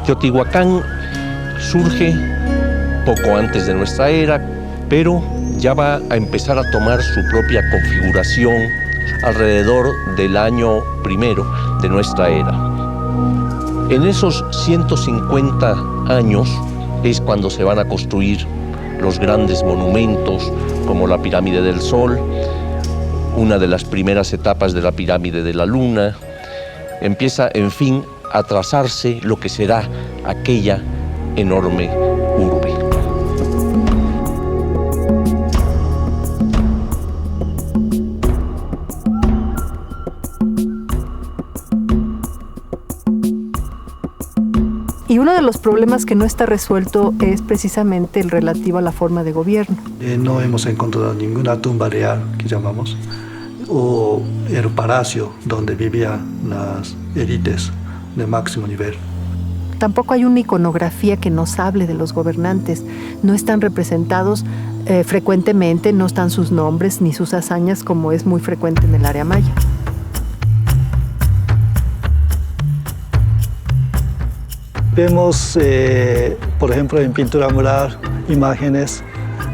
Teotihuacán surge poco antes de nuestra era, pero ya va a empezar a tomar su propia configuración alrededor del año primero de nuestra era. En esos 150 años es cuando se van a construir los grandes monumentos como la Pirámide del Sol, una de las primeras etapas de la Pirámide de la Luna. Empieza, en fin, a trazarse lo que será aquella enorme urbe. Y uno de los problemas que no está resuelto es precisamente el relativo a la forma de gobierno. No hemos encontrado ninguna tumba real, que llamamos, o el palacio donde vivían las élites de máximo nivel. Tampoco hay una iconografía que nos hable de los gobernantes. No están representados frecuentemente, no están sus nombres ni sus hazañas como es muy frecuente en el área maya. Vemos, por ejemplo, en pintura mural, imágenes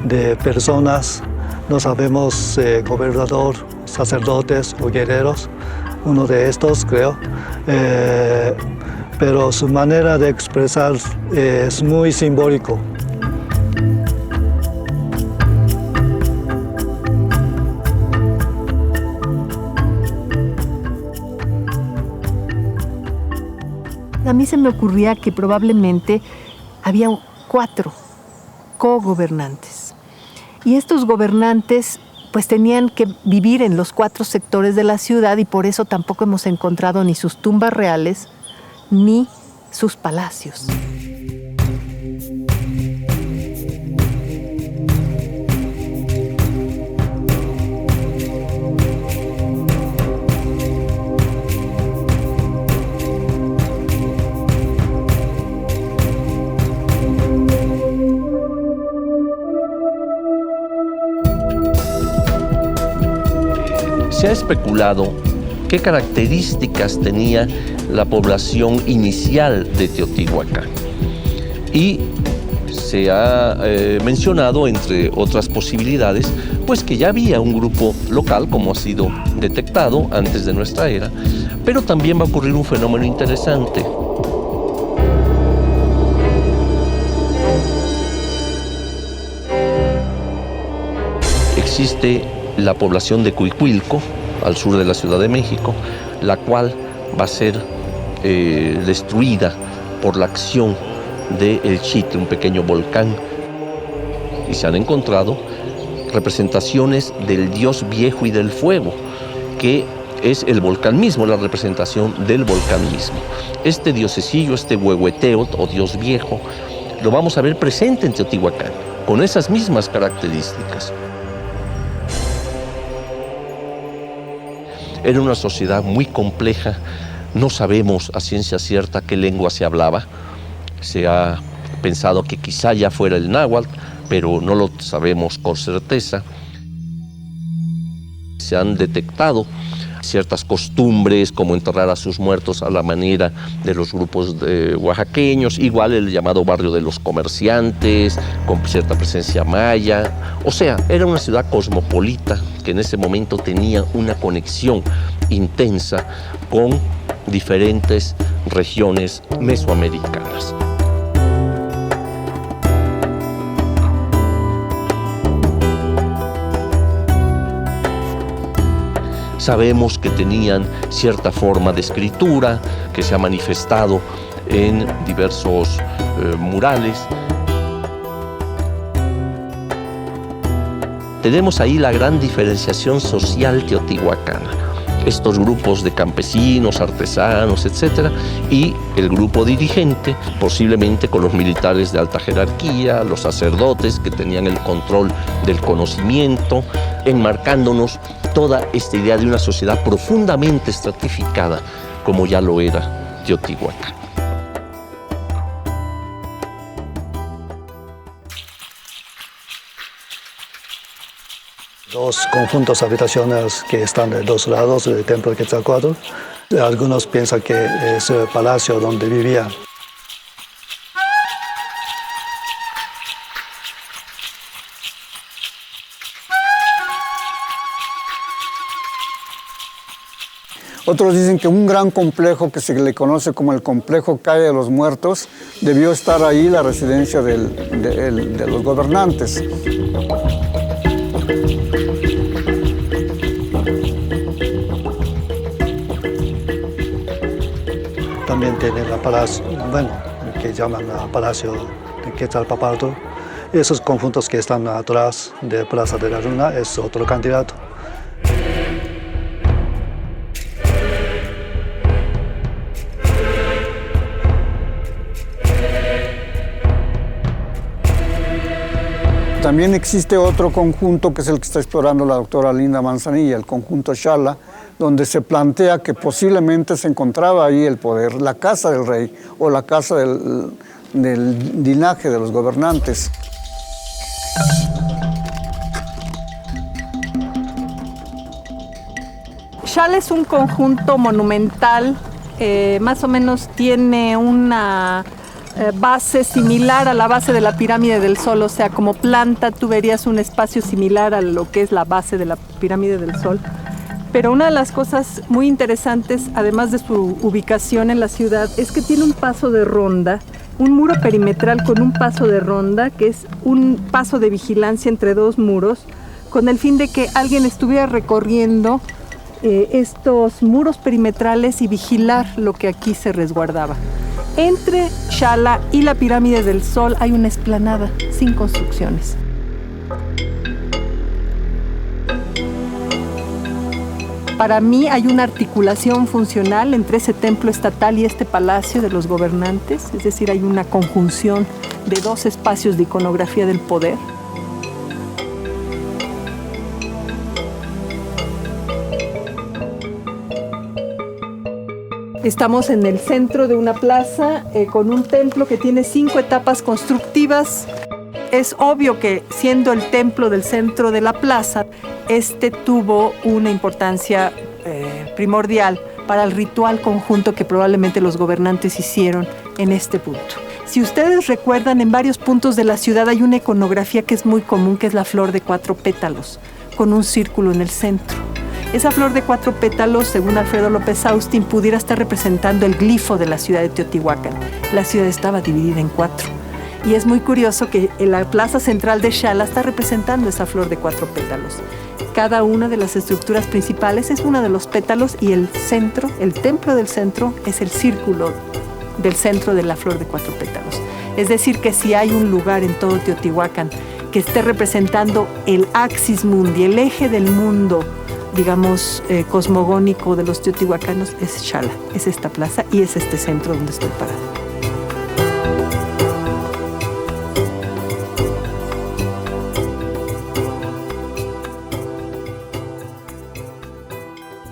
de personas, no sabemos gobernador, sacerdotes o guerreros, uno de estos creo, pero su manera de expresar es muy simbólico. A mí se me ocurría que probablemente había 4 cogobernantes. Y estos gobernantes pues tenían que vivir en los 4 sectores de la ciudad y por eso tampoco hemos encontrado ni sus tumbas reales ni sus palacios. Se ha especulado qué características tenía la población inicial de Teotihuacán. Y se ha mencionado, entre otras posibilidades, pues que ya había un grupo local, como ha sido detectado antes de nuestra era, pero también va a ocurrir un fenómeno interesante. Existe la población de Cuicuilco, al sur de la Ciudad de México, la cual va a ser destruida por la acción del Chitle, un pequeño volcán. Y se han encontrado representaciones del dios viejo y del fuego, que es el volcán mismo, la representación del volcán mismo. Este diosecillo, este Huehueteotl o dios viejo, lo vamos a ver presente en Teotihuacán, con esas mismas características. Era una sociedad muy compleja, no sabemos a ciencia cierta qué lengua se hablaba. Se ha pensado que quizá ya fuera el náhuatl, pero no lo sabemos con certeza. Se han detectado ciertas costumbres, como enterrar a sus muertos a la manera de los grupos oaxaqueños, igual el llamado barrio de los comerciantes, con cierta presencia maya. O sea, era una ciudad cosmopolita que en ese momento tenía una conexión intensa con diferentes regiones mesoamericanas. Sabemos que tenían cierta forma de escritura que se ha manifestado en diversos murales. tenemos ahí la gran diferenciación social teotihuacana. Estos grupos de campesinos, artesanos, etc. Y el grupo dirigente, posiblemente con los militares de alta jerarquía, los sacerdotes que tenían el control del conocimiento, enmarcándonos toda esta idea de una sociedad profundamente estratificada, como ya lo era Teotihuacán. Dos conjuntos habitacionales que están de dos lados del templo de Quetzalcóatl. Algunos piensan que es el palacio donde vivían. Otros dicen que un gran complejo que se le conoce como el complejo Calle de los Muertos debió estar ahí la residencia de los gobernantes. También tienen el palacio, bueno, que llaman el Palacio de Quetzalpóatl. Esos conjuntos que están atrás de Plaza de la Luna es otro candidato. También existe otro conjunto que es el que está explorando la doctora Linda Manzanilla, el conjunto Xala, donde se plantea que posiblemente se encontraba ahí el poder, la casa del rey o la casa del linaje de los gobernantes. Xala es un conjunto monumental, más o menos tiene una base similar a la base de la pirámide del Sol, o sea, como planta tú verías un espacio similar a lo que es la base de la pirámide del Sol. Pero una de las cosas muy interesantes, además de su ubicación en la ciudad, es que tiene un paso de ronda, un muro perimetral con un paso de ronda, que es un paso de vigilancia entre dos muros, con el fin de que alguien estuviera recorriendo estos muros perimetrales y vigilar lo que aquí se resguardaba. Entre Xala y la pirámide del Sol hay una explanada sin construcciones. Para mí hay una articulación funcional entre ese templo estatal y este palacio de los gobernantes, es decir, hay una conjunción de dos espacios de iconografía del poder. Estamos en el centro de una plaza con un templo que tiene 5 etapas constructivas. Es obvio que, siendo el templo del centro de la plaza, este tuvo una importancia primordial para el ritual conjunto que probablemente los gobernantes hicieron en este punto. Si ustedes recuerdan, en varios puntos de la ciudad hay una iconografía que es muy común, que es la flor de 4 pétalos, con un círculo en el centro. Esa flor de 4 pétalos, según Alfredo López Austin, pudiera estar representando el glifo de la ciudad de Teotihuacán. La ciudad estaba dividida en 4. Y es muy curioso que en la plaza central de Xala está representando esa flor de 4 pétalos. Cada una de las estructuras principales es uno de los pétalos y el centro, el templo del centro, es el círculo del centro de la flor de 4 pétalos. Es decir, que si hay un lugar en todo Teotihuacán que esté representando el axis mundi, el eje del mundo, digamos, cosmogónico de los teotihuacanos, es Xala, es esta plaza y es este centro donde estoy parado.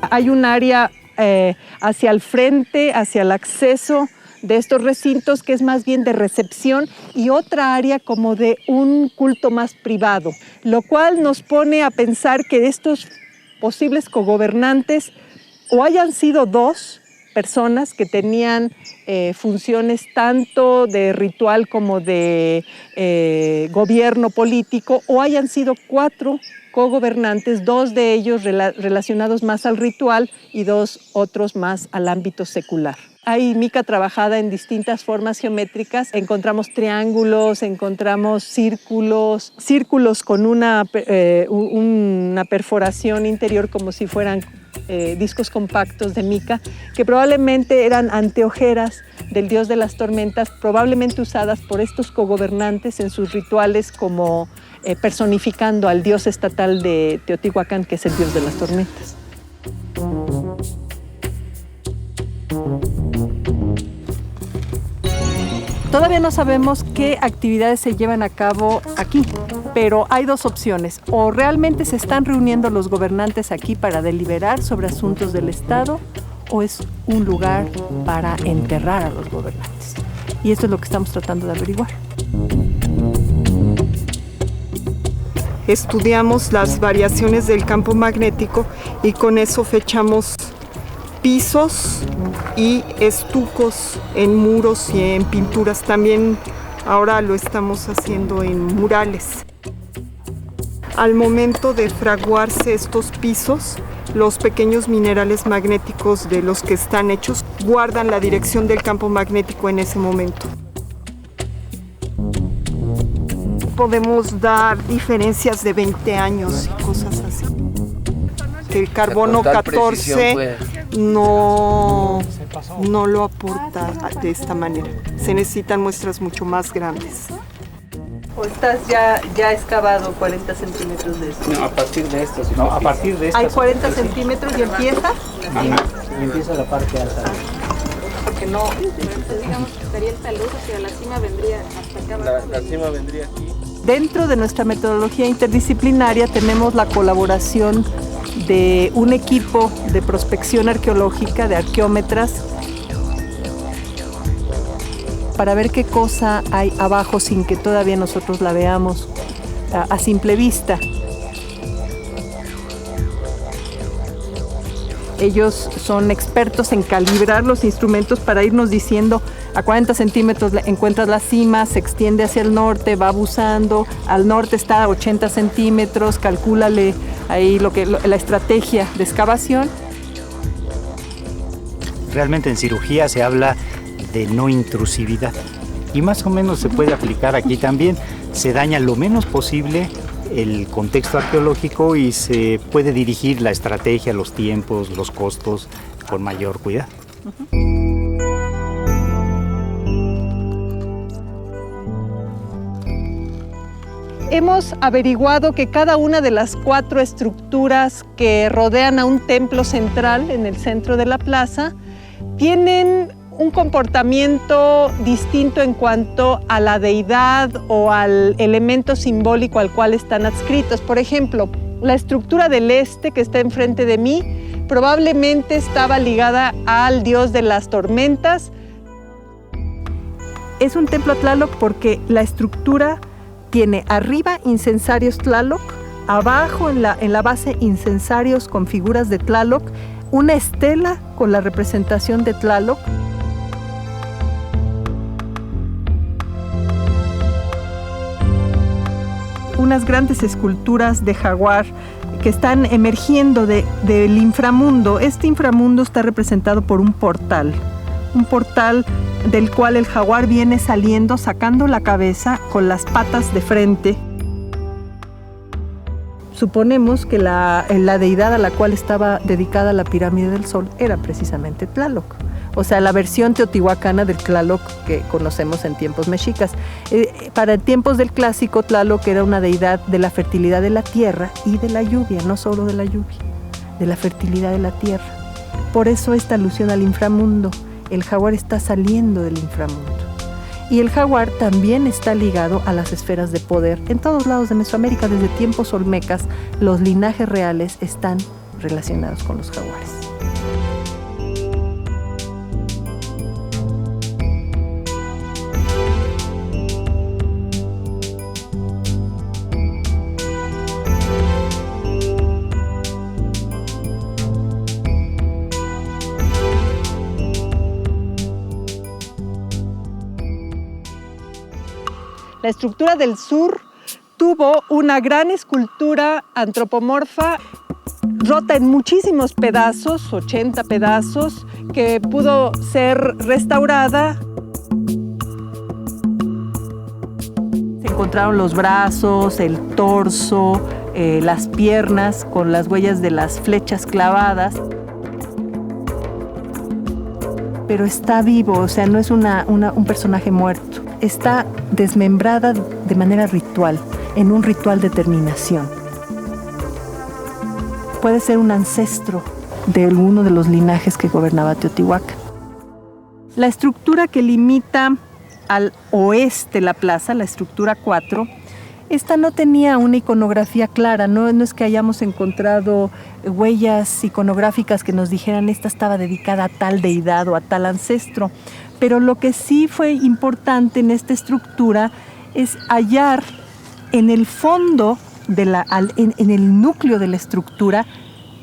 Hay un área hacia el frente, hacia el acceso de estos recintos que es más bien de recepción y otra área como de un culto más privado, lo cual nos pone a pensar que estos posibles cogobernantes o hayan sido 2 personas que tenían funciones tanto de ritual como de gobierno político, o hayan sido 4 cogobernantes, 2 de ellos relacionados más al ritual y 2 otros más al ámbito secular. Hay mica trabajada en distintas formas geométricas. Encontramos triángulos, encontramos círculos con una perforación interior como si fueran discos compactos de mica, que probablemente eran anteojeras del dios de las tormentas, probablemente usadas por estos cogobernantes en sus rituales como personificando al dios estatal de Teotihuacán, que es el dios de las tormentas. Todavía no sabemos qué actividades se llevan a cabo aquí, pero hay dos opciones. O realmente se están reuniendo los gobernantes aquí para deliberar sobre asuntos del Estado, o es un lugar para enterrar a los gobernantes. Y esto es lo que estamos tratando de averiguar. Estudiamos las variaciones del campo magnético y con eso fechamos pisos y estucos en muros y en pinturas. También ahora lo estamos haciendo en murales. Al momento de fraguarse estos pisos, los pequeños minerales magnéticos de los que están hechos guardan la dirección del campo magnético en ese momento. Podemos dar diferencias de 20 años y cosas así. Que el carbono 14 no lo aporta de esta manera. Se necesitan muestras mucho más grandes. ¿O estás ya excavado 40 centímetros de esto? No, a partir de esto. No, a partir de esto. ¿Hay 40 centímetros y empieza? Y empieza la parte alta. Porque no... Digamos que estaría el talud, hacia la cima vendría hasta acá. La cima vendría aquí. Dentro de nuestra metodología interdisciplinaria tenemos la colaboración de un equipo de prospección arqueológica, de arqueómetras, para ver qué cosa hay abajo sin que todavía nosotros la veamos a simple vista. Ellos son expertos en calibrar los instrumentos para irnos diciendo a 40 centímetros encuentras la cima, se extiende hacia el norte, va abusando, al norte está a 80 centímetros, calcúlale ahí la estrategia de excavación. Realmente en cirugía se habla de no intrusividad y más o menos se puede aplicar aquí también. Se daña lo menos posible el contexto arqueológico y se puede dirigir la estrategia, los tiempos, los costos con mayor cuidado. Hemos averiguado que cada una de las 4 estructuras que rodean a un templo central en el centro de la plaza tienen un comportamiento distinto en cuanto a la deidad o al elemento simbólico al cual están adscritos. Por ejemplo, la estructura del este que está enfrente de mí probablemente estaba ligada al dios de las tormentas. Es un templo Tlaloc porque la estructura tiene arriba incensarios Tlaloc, abajo en la base incensarios con figuras de Tlaloc, una estela con la representación de Tlaloc. Unas grandes esculturas de jaguar que están emergiendo del inframundo. Este inframundo está representado por un portal del cual el jaguar viene saliendo, sacando la cabeza con las patas de frente. Suponemos que la deidad a la cual estaba dedicada la pirámide del Sol era precisamente Tlaloc. O sea, la versión teotihuacana del Tlaloc que conocemos en tiempos mexicas. Para tiempos del clásico, Tlaloc era una deidad de la fertilidad de la tierra y de la lluvia, no solo de la lluvia, de la fertilidad de la tierra. Por eso esta alusión al inframundo. El jaguar está saliendo del inframundo. Y el jaguar también está ligado a las esferas de poder. En todos lados de Mesoamérica, desde tiempos olmecas, los linajes reales están relacionados con los jaguares. La estructura del sur tuvo una gran escultura antropomorfa rota en muchísimos pedazos, 80 pedazos, que pudo ser restaurada. Se encontraron los brazos, el torso, las piernas con las huellas de las flechas clavadas. pero está vivo, o sea, no es un personaje muerto. Está desmembrada de manera ritual, en un ritual de terminación. Puede ser un ancestro de alguno de los linajes que gobernaba Teotihuacán. La estructura que limita al oeste la plaza, la estructura 4, esta no tenía una iconografía clara, no es que hayamos encontrado huellas iconográficas que nos dijeran esta estaba dedicada a tal deidad o a tal ancestro, pero lo que sí fue importante en esta estructura es hallar en el fondo, en el núcleo de la estructura,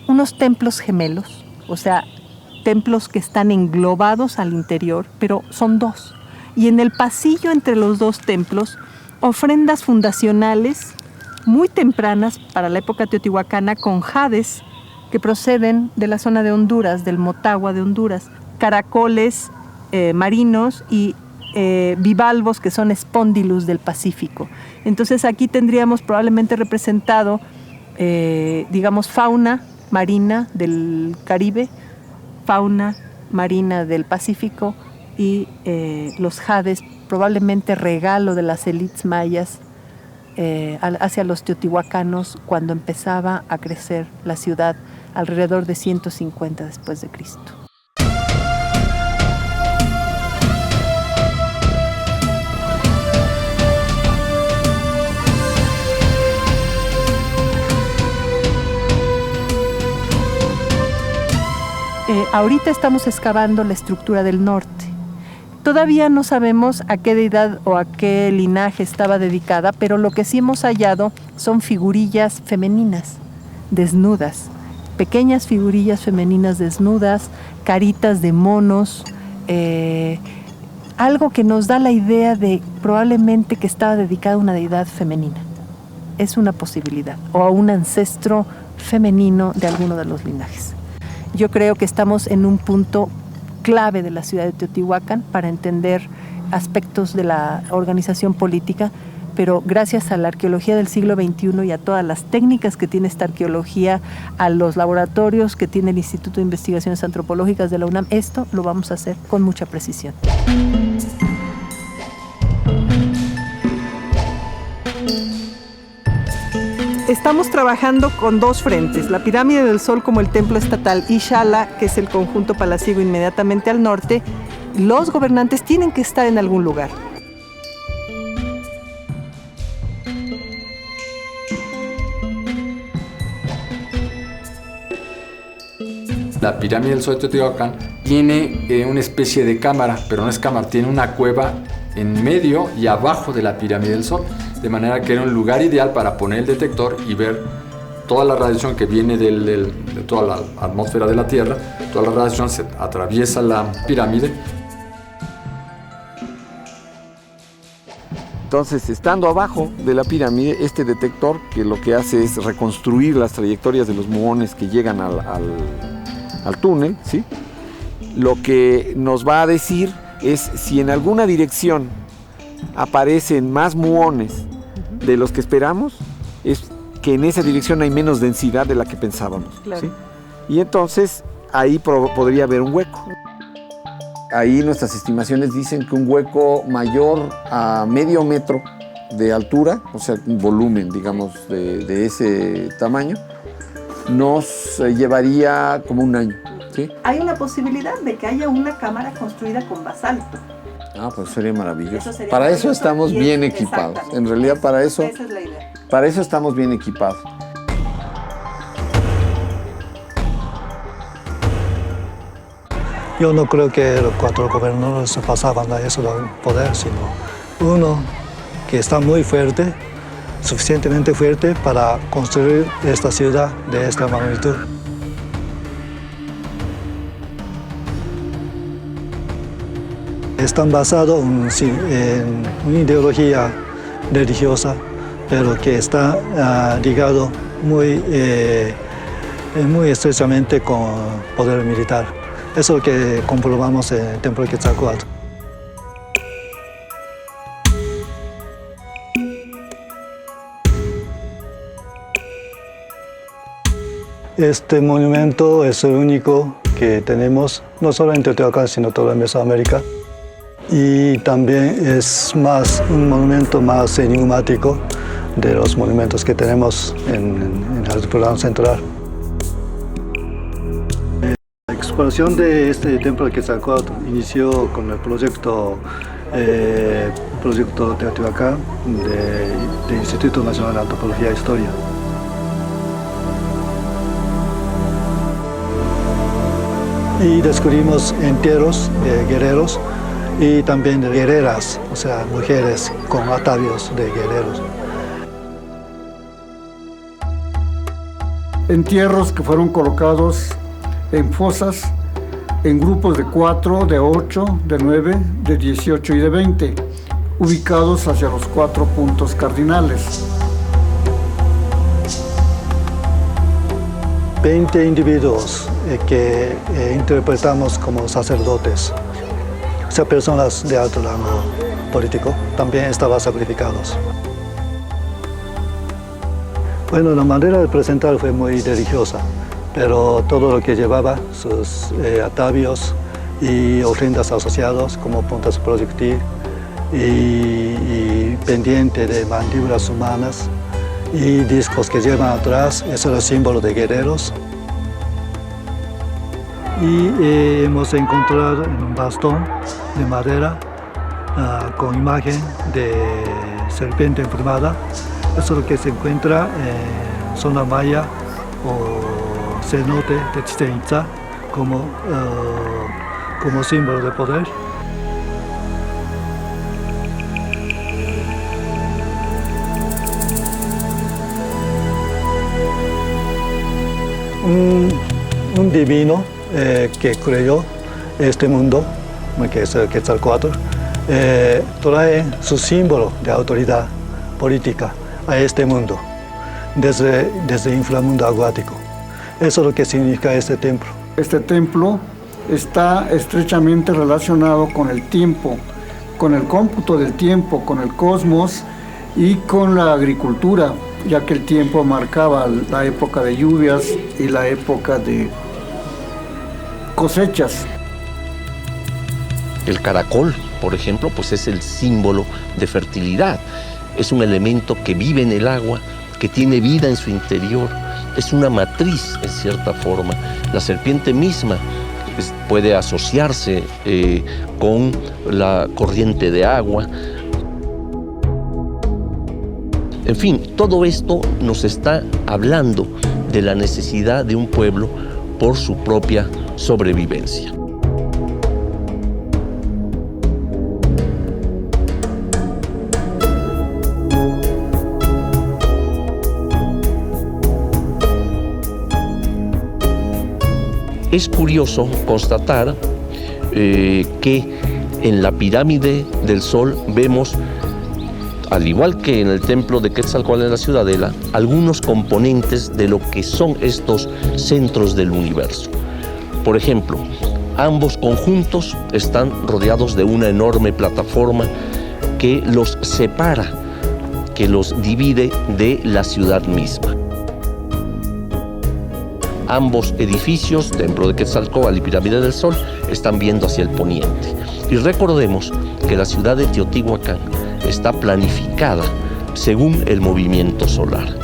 unos templos gemelos, o sea, templos que están englobados al interior, pero son dos. Y en el pasillo entre los dos templos, ofrendas fundacionales muy tempranas para la época teotihuacana con jades que proceden de la zona de Honduras, del Motagua de Honduras, caracoles marinos y bivalvos que son espondylus del Pacífico. Entonces aquí tendríamos probablemente representado, digamos, fauna marina del Caribe, fauna marina del Pacífico y los jades, probablemente regalo de las élites mayas hacia los teotihuacanos cuando empezaba a crecer la ciudad alrededor de 150 después de Cristo. Ahorita estamos excavando la estructura del norte. Todavía no sabemos a qué deidad o a qué linaje estaba dedicada, pero lo que sí hemos hallado son figurillas femeninas, desnudas, pequeñas figurillas femeninas desnudas, caritas de monos, algo que nos da la idea de probablemente que estaba dedicada a una deidad femenina. Es una posibilidad, o a un ancestro femenino de alguno de los linajes. Yo creo que estamos en un punto clave de la ciudad de Teotihuacán para entender aspectos de la organización política, pero gracias a la arqueología del siglo XXI y a todas las técnicas que tiene esta arqueología, a los laboratorios que tiene el Instituto de Investigaciones Antropológicas de la UNAM, esto lo vamos a hacer con mucha precisión. Estamos trabajando con dos frentes, la Pirámide del Sol como el templo estatal y Xala, que es el conjunto palaciego inmediatamente al norte. Los gobernantes tienen que estar en algún lugar. La Pirámide del Sol de Teotihuacán tiene una especie de cámara, pero no es cámara, tiene una cueva en medio y abajo de la Pirámide del Sol, de manera que era un lugar ideal para poner el detector y ver toda la radiación que viene de toda la atmósfera de la Tierra. Toda la radiación se atraviesa la pirámide. Entonces, estando abajo de la pirámide, este detector que lo que hace es reconstruir las trayectorias de los muones que llegan al túnel, ¿sí? Lo que nos va a decir es si en alguna dirección aparecen más muones de los que esperamos, es que en esa dirección hay menos densidad de la que pensábamos. Claro. ¿Sí? Y entonces ahí podría haber un hueco. Ahí nuestras estimaciones dicen que un hueco mayor a medio metro de altura, o sea, un volumen, digamos, de ese tamaño, nos llevaría como un año. ¿Sí? Hay una posibilidad de que haya una cámara construida con basalto. Ah, pues sería maravilloso. Eso sería para maravilloso, eso estamos bien equipados. En realidad, esa es la idea. Para eso estamos bien equipados. Yo no creo que los 4 gobernadores se pasaban a eso del poder, sino uno que está muy fuerte, suficientemente fuerte para construir esta ciudad de esta magnitud. Están basados en una ideología religiosa, pero que está ligado muy estrechamente con el poder militar. Eso es lo que comprobamos en el templo de Quetzalcóatl. Este monumento es el único que tenemos, no solo en Teotihuacán, sino toda Mesoamérica. Y también es un monumento más enigmático de los monumentos que tenemos en el altiplano central. La exploración de este templo de Quetzalcóatl inició con el proyecto Teotihuacán del Instituto Nacional de Antropología e Historia. Y descubrimos entierros de guerreros y también de guerreras, o sea, mujeres con atavios de guerreros. Entierros que fueron colocados en fosas en grupos de 4, de 8, de 9, de 18 y de 20, ubicados hacia los 4 puntos cardinales. 20 individuos que interpretamos como sacerdotes, o sea, personas de alto rango político, también estaban sacrificados. Bueno, la manera de presentar fue muy religiosa, pero todo lo que llevaba, sus atavios y ofrendas asociadas como puntas proyectil y pendiente de mandíbulas humanas y discos que llevan atrás, eso era símbolo de guerreros. Y hemos encontrado en un bastón de madera con imagen de serpiente emplumada. Eso es lo que se encuentra en zona maya o cenote de Chichén Itzá como símbolo de poder. Un divino que creó este mundo, que es el Quetzalcóatl, trae su símbolo de autoridad política a este mundo, desde el inframundo acuático. Eso es lo que significa este templo. Este templo está estrechamente relacionado con el tiempo, con el cómputo del tiempo, con el cosmos y con la agricultura, ya que el tiempo marcaba la época de lluvias y la época de cosechas. El caracol, por ejemplo, pues es el símbolo de fertilidad. Es un elemento que vive en el agua, que tiene vida en su interior. Es una matriz, en cierta forma. La serpiente misma puede asociarse con la corriente de agua. En fin, todo esto nos está hablando de la necesidad de un pueblo por su propia sobrevivencia. Es curioso constatar que en la pirámide del Sol vemos, al igual que en el templo de Quetzalcóatl en la Ciudadela, algunos componentes de lo que son estos centros del universo. Por ejemplo, ambos conjuntos están rodeados de una enorme plataforma que los separa, que los divide de la ciudad misma. Ambos edificios, Templo de Quetzalcóatl y Pirámide del Sol, están viendo hacia el poniente. Y recordemos que la ciudad de Teotihuacán está planificada según el movimiento solar.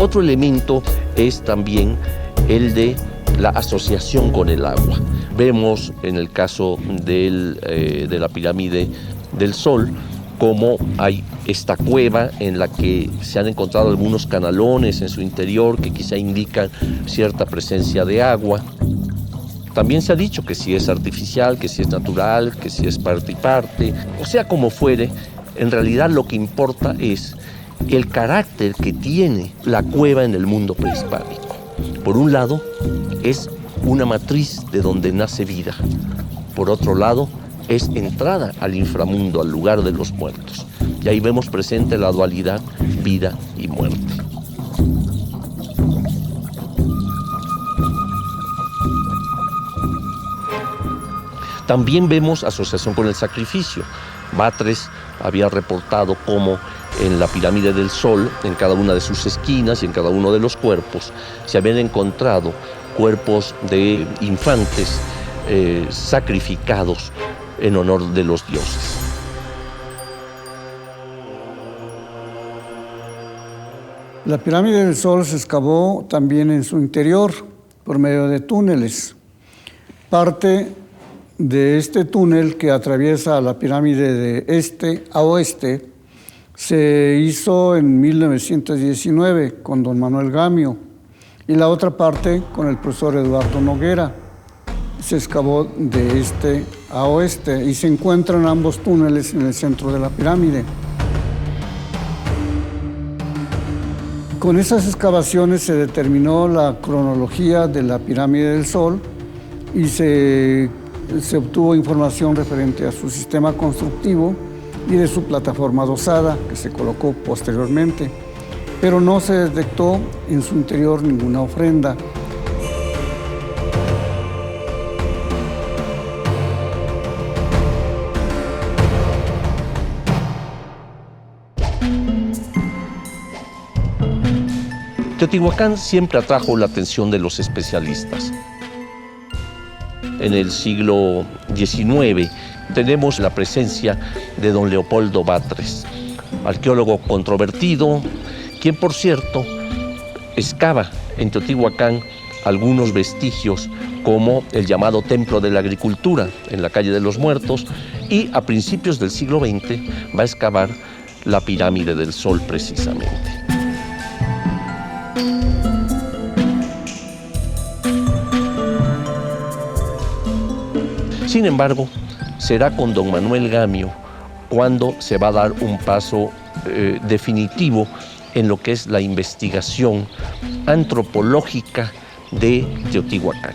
Otro elemento es también el de la asociación con el agua. Vemos en el caso de la pirámide del Sol cómo hay esta cueva en la que se han encontrado algunos canalones en su interior que quizá indican cierta presencia de agua. También se ha dicho que si es artificial, que si es natural, que si es parte y parte. O sea como fuere, en realidad lo que importa es el carácter que tiene la cueva en el mundo prehispánico. Por un lado, es una matriz de donde nace vida. Por otro lado, es entrada al inframundo, al lugar de los muertos. Y ahí vemos presente la dualidad vida y muerte. También vemos asociación con el sacrificio. Batres había reportado cómo en la pirámide del Sol, en cada una de sus esquinas y en cada uno de los cuerpos, se habían encontrado cuerpos de infantes sacrificados en honor de los dioses. La pirámide del Sol se excavó también en su interior por medio de túneles. Parte de este túnel que atraviesa la pirámide de este a oeste se hizo en 1919 con don Manuel Gamio y la otra parte con el profesor Eduardo Noguera. Se excavó de este a oeste y se encuentran ambos túneles en el centro de la pirámide. Con esas excavaciones se determinó la cronología de la pirámide del Sol y se obtuvo información referente a su sistema constructivo y de su plataforma adosada que se colocó posteriormente, pero no se detectó en su interior ninguna ofrenda. Teotihuacán siempre atrajo la atención de los especialistas. En el siglo XIX tenemos la presencia de don Leopoldo Batres, arqueólogo controvertido, quien por cierto excava en Teotihuacán algunos vestigios como el llamado Templo de la Agricultura en la calle de los Muertos, y a principios del siglo XX va a excavar la pirámide del Sol precisamente. Sin embargo, será con don Manuel Gamio cuando se va a dar un paso definitivo en lo que es la investigación antropológica de Teotihuacán.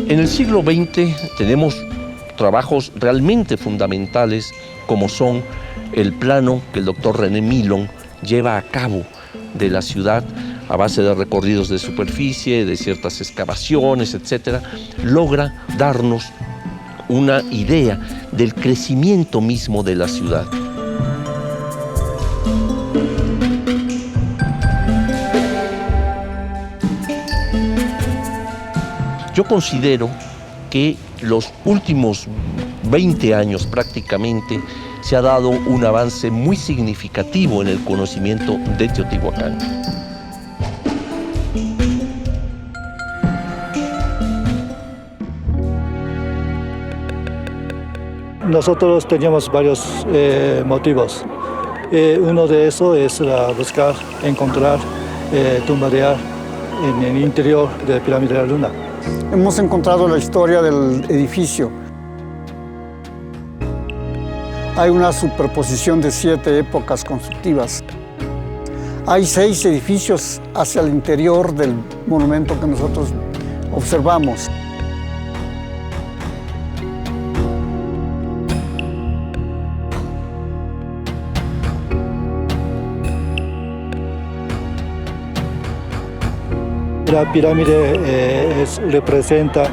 En el siglo XX tenemos trabajos realmente fundamentales como son el plano que el doctor René Milon lleva a cabo de la ciudad a base de recorridos de superficie, de ciertas excavaciones, etc., logra darnos una idea del crecimiento mismo de la ciudad. Yo considero que los últimos 20 años prácticamente se ha dado un avance muy significativo en el conocimiento de Teotihuacán. Nosotros teníamos varios motivos. Uno de esos es buscar, encontrar, tumbarear en el interior de la pirámide de la Luna. Hemos encontrado la historia del edificio. Hay una superposición de 7 épocas constructivas. Hay 6 edificios hacia el interior del monumento que nosotros observamos. La pirámide representa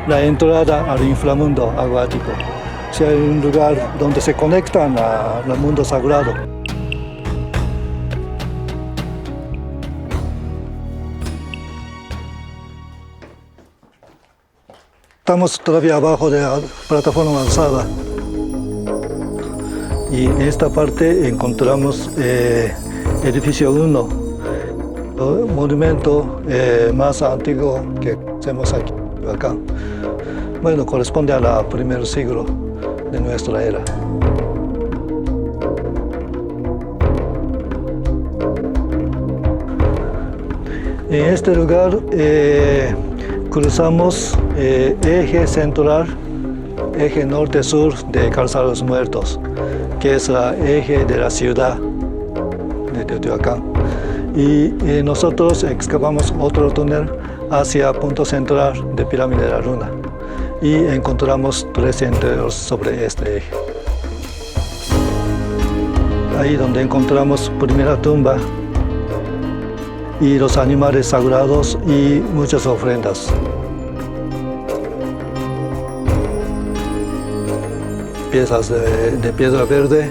la entrada al inframundo acuático. O sea, es un lugar donde se conectan al mundo sagrado. Estamos todavía abajo de la plataforma alzada. Y en esta parte encontramos edificio 1. El monumento más antiguo que hacemos aquí, acá. Bueno, corresponde al primer siglo de nuestra era. En este lugar cruzamos eje central, eje norte-sur de Calzada de los Muertos, que es el eje de la ciudad de Teotihuacán. Y nosotros excavamos otro túnel hacia punto central de Pirámide de la Luna y encontramos 3 enteros sobre este eje. Ahí donde encontramos primera tumba y los animales sagrados y muchas ofrendas. Piezas de piedra verde,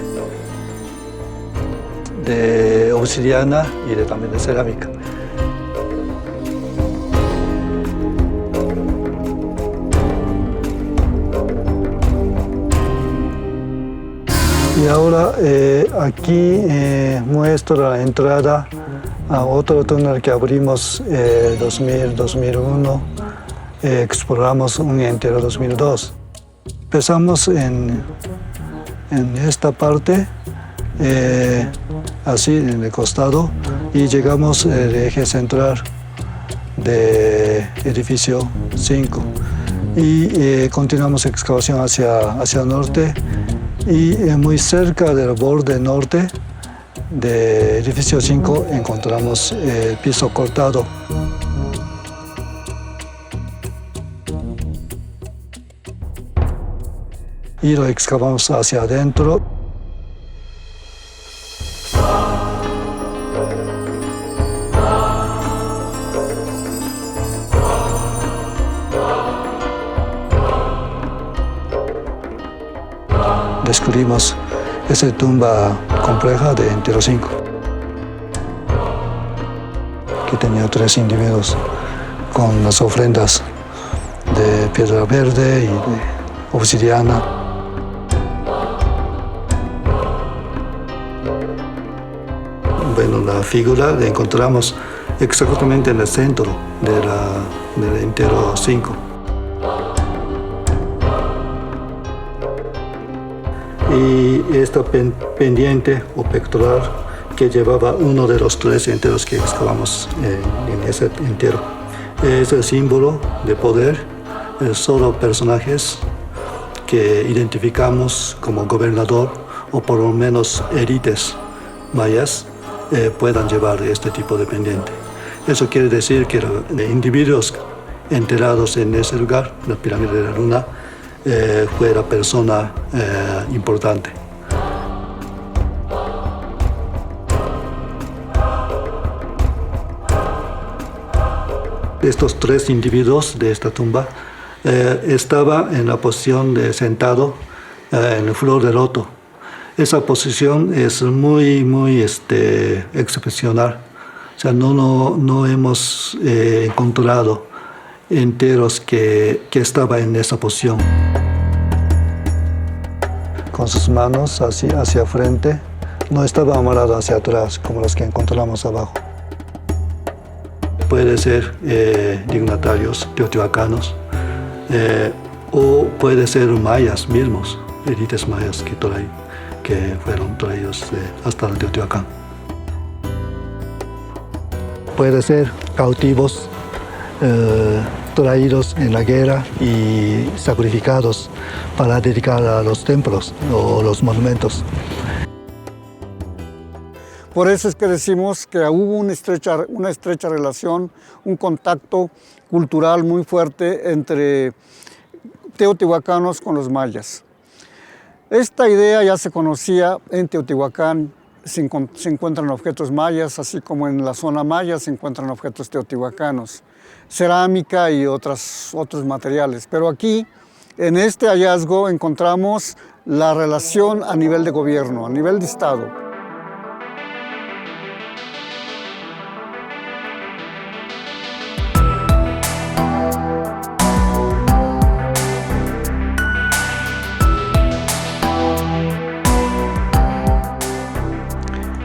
de obsidiana y también de cerámica. Y ahora aquí muestro la entrada a otro túnel que abrimos 2000-2001, exploramos un entero 2002. Empezamos en esta parte, así en el costado, y llegamos al eje central de edificio 5. Y continuamos excavación hacia el norte, y muy cerca del borde norte de edificio 5 encontramos el piso cortado. Y lo excavamos hacia adentro. Descubrimos esa tumba compleja de entero 5, que tenía 3 individuos con las ofrendas de piedra verde y de obsidiana. Bueno, la figura la encontramos exactamente en el centro del entero 5. Y esta pendiente o pectoral que llevaba uno de los 3 enteros que excavamos en ese entero. Es el símbolo de poder, solo personajes que identificamos como gobernador o por lo menos élites mayas puedan llevar este tipo de pendiente. Eso quiere decir que los individuos enterrados en ese lugar, la Pirámide de la Luna, fue la persona importante. Estos 3 individuos de esta tumba estaban en la posición de sentado en la flor de loto. Esa posición es muy excepcional. O sea, no hemos encontrado enteros que estaban en esa posición. Con sus manos así hacia frente, no estaba amarrado hacia atrás como los que encontramos abajo. Puede ser dignatarios teotihuacanos o puede ser mayas mismos, élites mayas que fueron traídos hasta el Teotihuacán. Puede ser cautivos traídos en la guerra y sacrificados para dedicar a los templos o los monumentos. Por eso es que decimos que hubo una estrecha relación, un contacto cultural muy fuerte entre teotihuacanos con los mayas. Esta idea ya se conocía en Teotihuacán, se encuentran objetos mayas, así como en la zona maya se encuentran objetos teotihuacanos, cerámica y otros materiales. Pero aquí, en este hallazgo, encontramos la relación a nivel de gobierno, a nivel de Estado.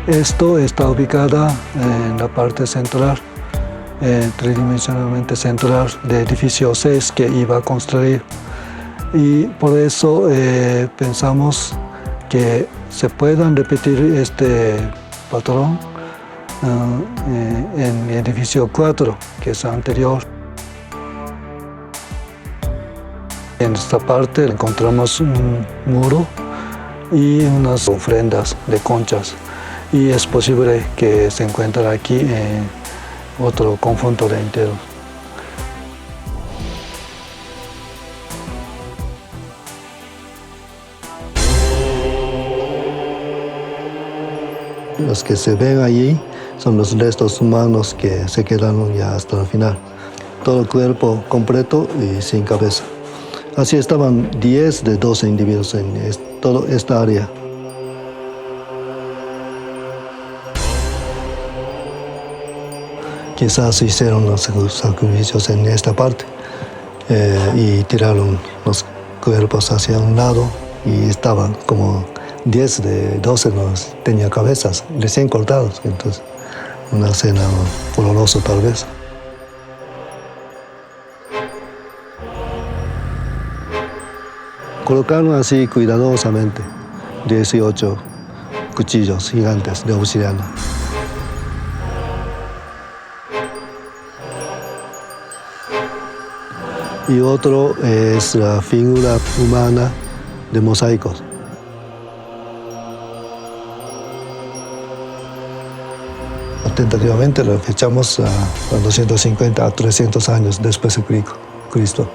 Esto está ubicada en la parte central, tridimensionalmente central del edificio 6 que iba a construir. Y por eso pensamos que se puedan repetir este patrón en el edificio 4, que es anterior. En esta parte encontramos un muro y unas ofrendas de conchas. y es posible que se encuentre aquí en otro conjunto de enteros. Los que se ven allí son los restos humanos que se quedaron ya hasta el final. Todo el cuerpo completo y sin cabeza. Así estaban 10 de 12 individuos en toda esta área. Quizás hicieron los sacrificios en esta parte y tiraron los cuerpos hacia un lado y estaban como 10 de 12 no tenían cabezas, recién cortados. Entonces, una escena dolorosa tal vez. Colocaron así cuidadosamente 18 cuchillos gigantes de obsidiana. Y otro es la figura humana de mosaicos. Tentativamente lo fechamos a 250 a 300 años después de Cristo.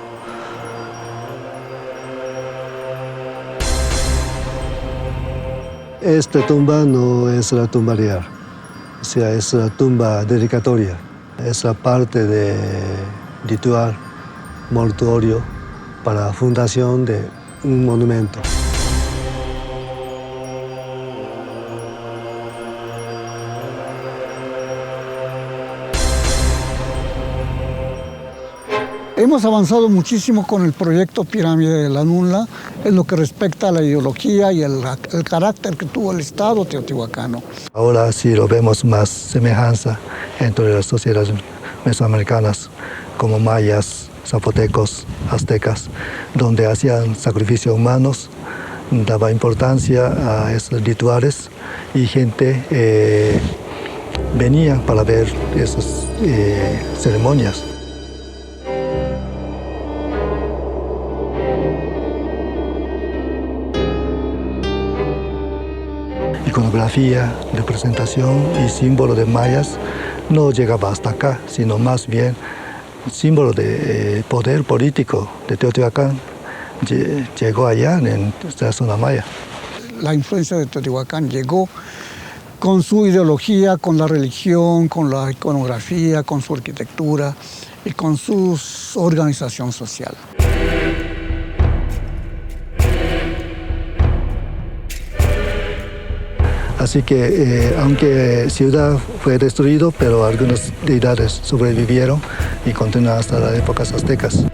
Esta tumba no es la tumba real, o sea, es la tumba dedicatoria. Es la parte de ritual mortuorio para la fundación de un monumento. Hemos avanzado muchísimo con el proyecto Pirámide de la Nunla en lo que respecta a la ideología y el carácter que tuvo el Estado teotihuacano. Ahora sí lo vemos más semejanza entre las sociedades mesoamericanas como mayas, zapotecos, aztecas, donde hacían sacrificios humanos, daba importancia a esos rituales y gente venía para ver esas ceremonias. Iconografía, representación y símbolo de mayas no llegaba hasta acá, sino más bien símbolo de poder político de Teotihuacán llegó allá en esta zona maya. La influencia de Teotihuacán llegó con su ideología, con la religión, con la iconografía, con su arquitectura y con su organización social. Así que, aunque ciudad fue destruido, pero algunas deidades sobrevivieron y continúan hasta las épocas aztecas.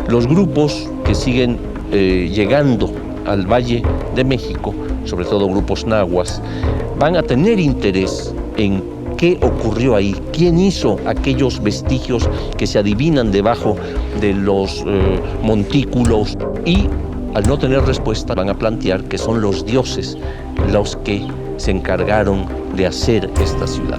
Los grupos que siguen llegando al Valle de México, sobre todo grupos nahuas, van a tener interés en qué ocurrió ahí, quién hizo aquellos vestigios que se adivinan debajo de los montículos, y al no tener respuesta van a plantear que son los dioses los que se encargaron de hacer esta ciudad.